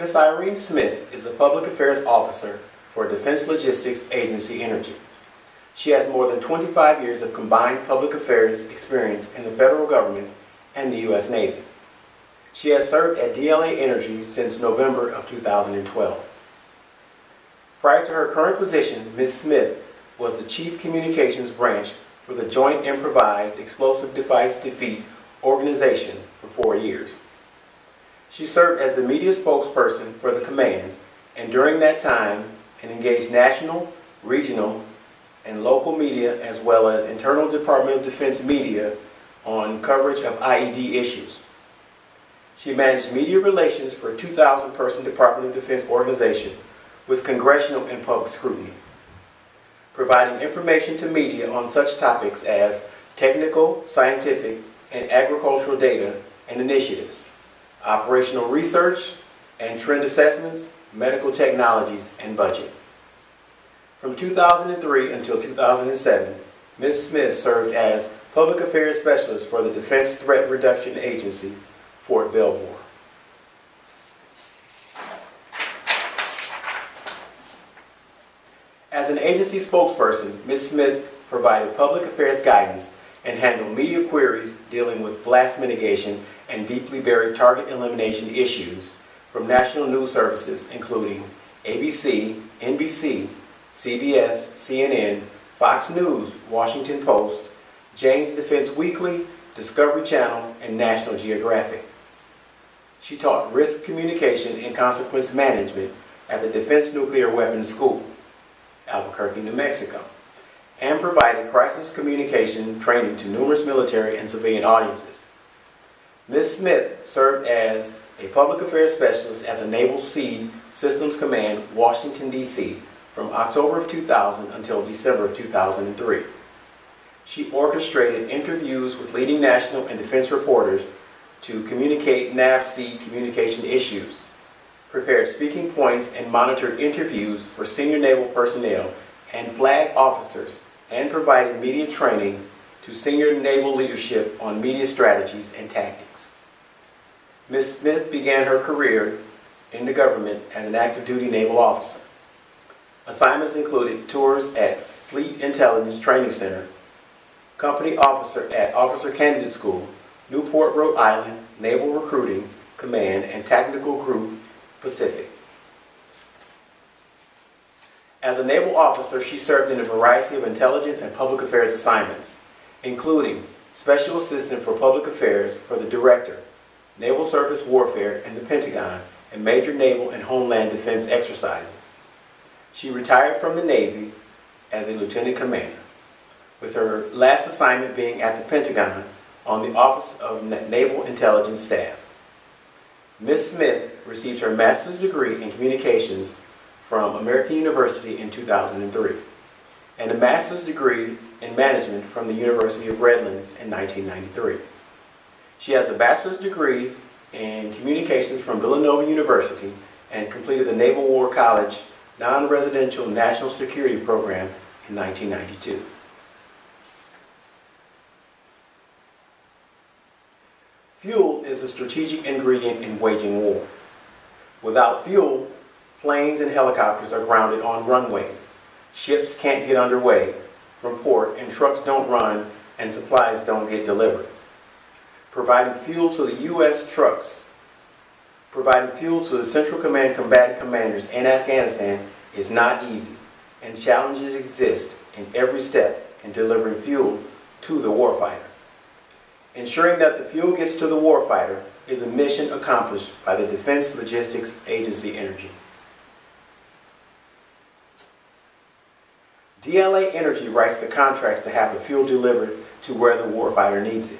Ms. Irene Smith is the Public Affairs Officer for Defense Logistics Agency Energy. She has more than 25 years of combined public affairs experience in the federal government and the U.S. Navy. She has served at DLA Energy since November of 2012. Prior to her current position, Ms. Smith was the Chief Communications Branch for the Joint Improvised Explosive Device Defeat Organization for 4 years. She served as the media spokesperson for the command, and during that time, engaged national, regional, and local media as well as internal Department of Defense media on coverage of IED issues. She managed media relations for a 2,000-person Department of Defense organization with congressional and public scrutiny, providing information to media on such topics as technical, scientific, and agricultural data and initiatives, operational research and trend assessments, medical technologies, and budget. From 2003 until 2007, Ms. Smith served as Public Affairs Specialist for the Defense Threat Reduction Agency, Fort Belvoir. As an agency spokesperson, Ms. Smith provided public affairs guidance and handled media queries dealing with blast mitigation and deeply buried target elimination issues from national news services including ABC, NBC, CBS, CNN, Fox News, Washington Post, Jane's Defense Weekly, Discovery Channel, and National Geographic. She taught risk communication and consequence management at the Defense Nuclear Weapons School, Albuquerque, New Mexico, and provided crisis communication training to numerous military and civilian audiences. Ms. Smith served as a public affairs specialist at the Naval Sea Systems Command, Washington, D.C. from October of 2000 until December of 2003. She orchestrated interviews with leading national and defense reporters to communicate NAVSEA communication issues, prepared speaking points and monitored interviews for senior naval personnel and flag officers, and provided media training to senior naval leadership on media strategies and tactics. Ms. Smith began her career in the government as an active duty naval officer. Assignments included tours at Fleet Intelligence Training Center, company officer at Officer Candidate School, Newport, Rhode Island, Naval Recruiting Command, and Tactical Group Pacific. As a naval officer, she served in a variety of intelligence and public affairs assignments, including Special Assistant for Public Affairs for the Director, Naval Surface Warfare in the Pentagon, and major naval and homeland defense exercises. She retired from the Navy as a lieutenant commander, with her last assignment being at the Pentagon on the Office of Naval Intelligence Staff. Ms. Smith received her master's degree in communications from American University in 2003 and a master's degree in management from the University of Redlands in 1993. She has a bachelor's degree in communications from Villanova University and completed the Naval War College non-residential national security program in 1992. Fuel is a strategic ingredient in waging war. Without fuel, planes and helicopters are grounded on runways. Ships can't get underway from port, and trucks don't run, and supplies don't get delivered. Providing fuel to the U.S. trucks, providing fuel to the Central Command combatant commanders in Afghanistan is not easy, and challenges exist in every step in delivering fuel to the warfighter. Ensuring that the fuel gets to the warfighter is a mission accomplished by the Defense Logistics Agency Energy. DLA Energy writes the contracts to have the fuel delivered to where the warfighter needs it.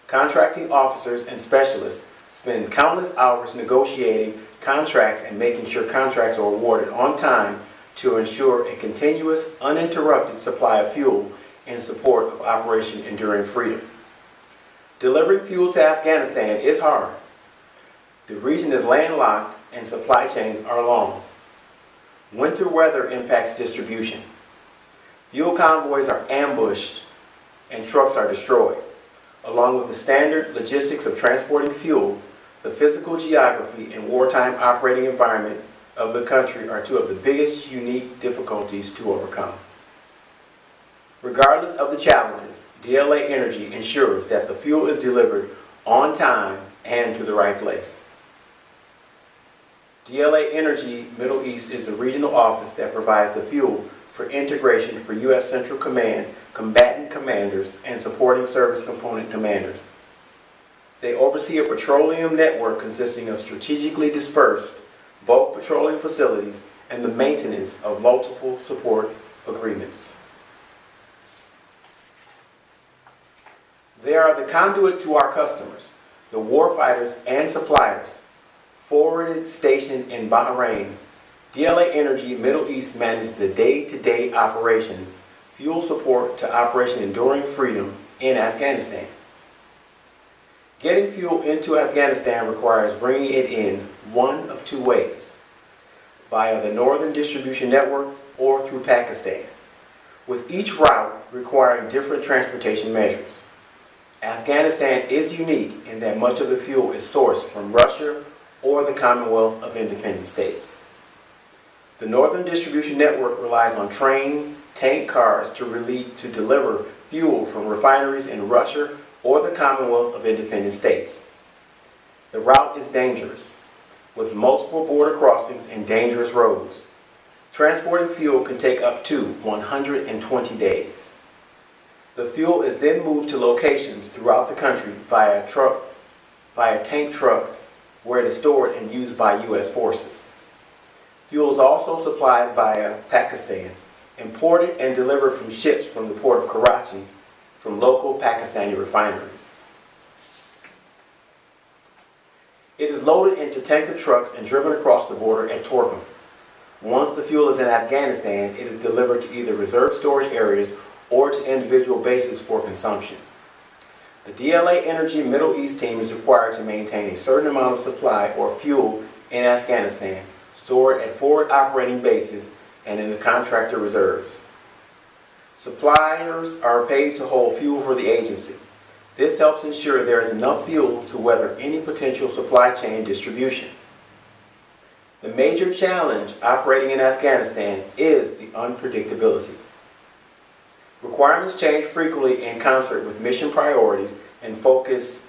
Contracting officers and specialists spend countless hours negotiating contracts and making sure contracts are awarded on time to ensure a continuous, uninterrupted supply of fuel in support of Operation Enduring Freedom. Delivering fuel to Afghanistan is hard. The region is landlocked and supply chains are long. Winter weather impacts distribution. Fuel convoys are ambushed and trucks are destroyed. Along with the standard logistics of transporting fuel, The physical geography and wartime operating environment of the country are two of the biggest unique difficulties to overcome. Regardless of the challenges, DLA Energy ensures that the fuel is delivered on time and to the right place. DLA Energy Middle East is a regional office that provides the fuel for integration for U.S. Central Command, combatant commanders, and supporting service component commanders. They oversee a petroleum network consisting of strategically dispersed bulk petroleum facilities and the maintenance of multiple support agreements. They are the conduit to our customers, the warfighters and suppliers. Forwarded stationed in Bahrain, DLA Energy Middle East manages the day-to-day operation, fuel support to Operation Enduring Freedom in Afghanistan. Getting fuel into Afghanistan requires bringing it in one of two ways: via the Northern Distribution Network or through Pakistan, with each route requiring different transportation measures. Afghanistan is unique in that much of the fuel is sourced from Russia or the Commonwealth of Independent States. The Northern Distribution Network relies on train, tank cars to deliver fuel from refineries in Russia or the Commonwealth of Independent States. The route is dangerous, with multiple border crossings and dangerous roads. Transporting fuel can take up to 120 days. The fuel is then moved to locations throughout the country via tank truck, where it is stored and used by U.S. forces. Fuel is also supplied via Pakistan, imported and delivered from ships from the port of Karachi from local Pakistani refineries. It is loaded into tanker trucks and driven across the border at Torkham. Once the fuel is in Afghanistan, it is delivered to either reserve storage areas or to individual bases for consumption. The DLA Energy Middle East team is required to maintain a certain amount of supply or fuel in Afghanistan, stored at forward operating bases and in the contractor reserves. Suppliers are paid to hold fuel for the agency. This helps ensure there is enough fuel to weather any potential supply chain distribution. The major challenge operating in Afghanistan is the unpredictability. Requirements change frequently in concert with mission priorities and focus.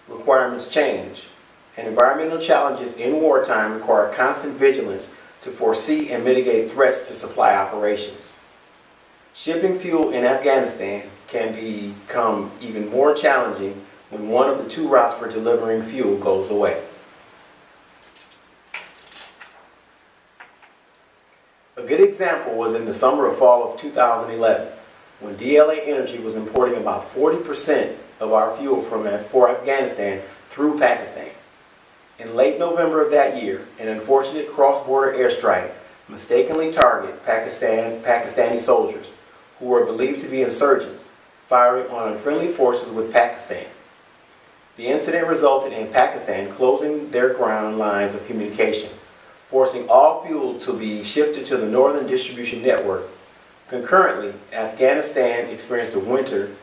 Requirements change, and environmental challenges in wartime require constant vigilance to foresee and mitigate threats to supply operations. Shipping fuel in Afghanistan can become even more challenging when one of the two routes for delivering fuel goes away. A good example was in the summer or fall of 2011, when DLA Energy was importing about 40% of our fuel for Afghanistan through Pakistan. In late November of that year, an unfortunate cross-border airstrike mistakenly targeted Pakistani soldiers who were believed to be insurgents, firing on unfriendly forces with Pakistan. The incident resulted in Pakistan closing their ground lines of communication, forcing all fuel to be shifted to the Northern Distribution Network. Concurrently, Afghanistan experienced a winter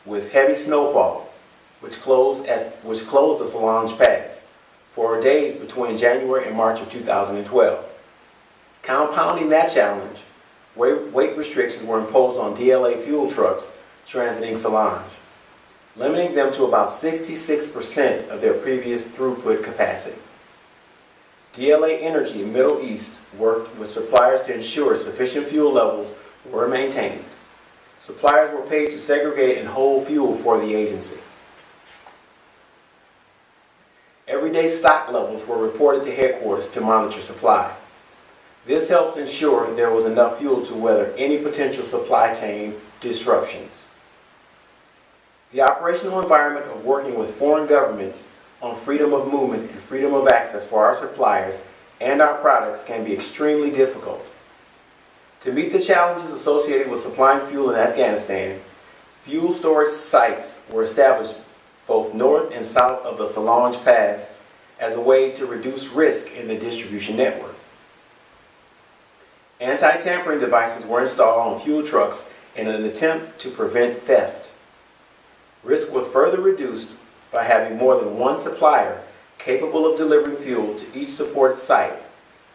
with heavy snowfall, which closed the Solange Pass for days between January and March of 2012. Compounding that challenge, weight restrictions were imposed on DLA fuel trucks transiting Solange, limiting them to about 66% of their previous throughput capacity. DLA Energy Middle East worked with suppliers to ensure sufficient fuel levels were maintained. Suppliers were paid to segregate and hold fuel for the agency. Everyday stock levels were reported to headquarters to monitor supply. This helps ensure there was enough fuel to weather any potential supply chain disruptions. The operational environment of working with foreign governments on freedom of movement and freedom of access for our suppliers and our products can be extremely difficult. To meet the challenges associated with supplying fuel in Afghanistan, fuel storage sites were established both north and south of the Solange Pass as a way to reduce risk in the distribution network. Anti-tampering devices were installed on fuel trucks in an attempt to prevent theft. Risk was further reduced by having more than one supplier capable of delivering fuel to each supported site,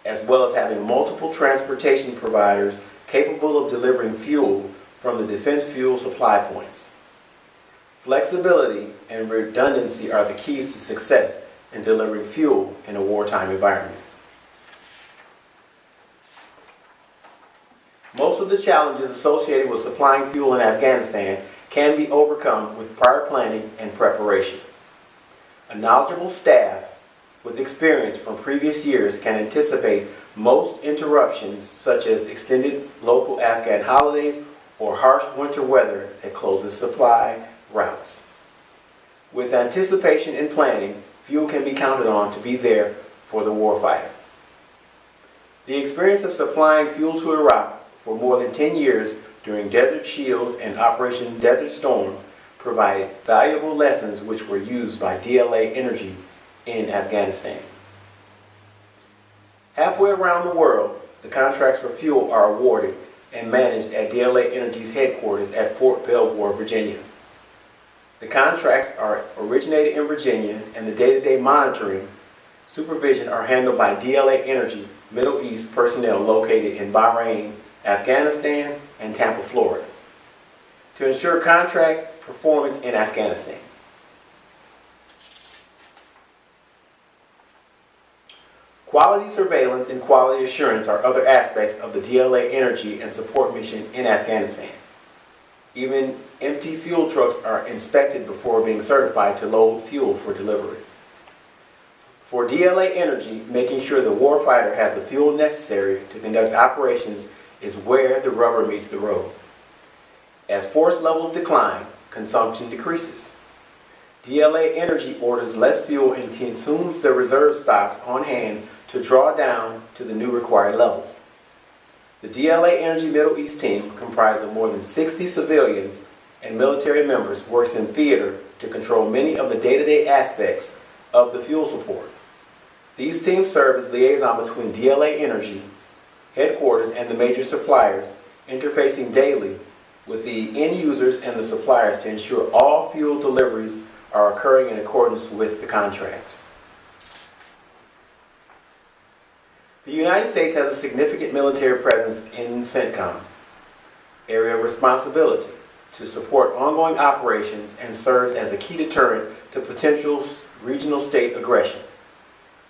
as well as having multiple transportation providers capable of delivering fuel from the defense fuel supply points. Flexibility and redundancy are the keys to success in delivering fuel in a wartime environment. Most of the challenges associated with supplying fuel in Afghanistan can be overcome with prior planning and preparation. A knowledgeable staff with experience from previous years can anticipate most interruptions, such as extended local Afghan holidays or harsh winter weather that closes supply routes. With anticipation and planning, fuel can be counted on to be there for the warfighter. The experience of supplying fuel to Iraq for more than 10 years during Desert Shield and Operation Desert Storm provided valuable lessons which were used by DLA Energy in Afghanistan. Halfway around the world, the contracts for fuel are awarded and managed at DLA Energy's headquarters at Fort Belvoir, Virginia. The contracts are originated in Virginia, and the day-to-day monitoring, supervision are handled by DLA Energy Middle East personnel located in Bahrain, Afghanistan, and Tampa, Florida, to ensure contract performance in Afghanistan. Quality surveillance and quality assurance are other aspects of the DLA Energy and support mission in Afghanistan. Even empty fuel trucks are inspected before being certified to load fuel for delivery. For DLA Energy, making sure the warfighter has the fuel necessary to conduct operations is where the rubber meets the road. As force levels decline, consumption decreases. DLA Energy orders less fuel and consumes the reserve stocks on hand to draw down to the new required levels. The DLA Energy Middle East team, comprised of more than 60 civilians and military members, works in theater to control many of the day-to-day aspects of the fuel support. These teams serve as liaison between DLA Energy headquarters and the major suppliers, interfacing daily with the end users and the suppliers to ensure all fuel deliveries are occurring in accordance with the contract. The United States has a significant military presence in CENTCOM, area of responsibility, to support ongoing operations and serves as a key deterrent to potential regional state aggression.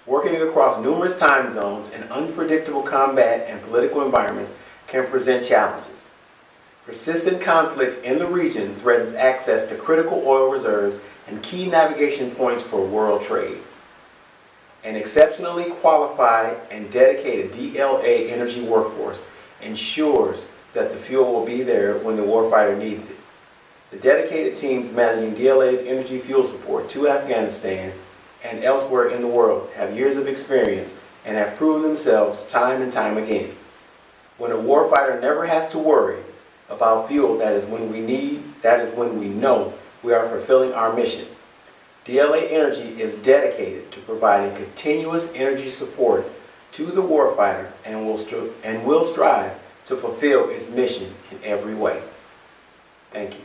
Working across numerous time zones and unpredictable combat and political environments can present challenges. Persistent conflict in the region threatens access to critical oil reserves and key navigation points for world trade. An exceptionally qualified and dedicated DLA Energy workforce ensures that the fuel will be there when the warfighter needs it. The dedicated teams managing DLA's energy fuel support to Afghanistan and elsewhere in the world have years of experience and have proven themselves time and time again. When a warfighter never has to worry about fuel, that is when we know we are fulfilling our mission. DLA Energy is dedicated to providing continuous energy support to the warfighter and will strive to fulfill its mission in every way. Thank you.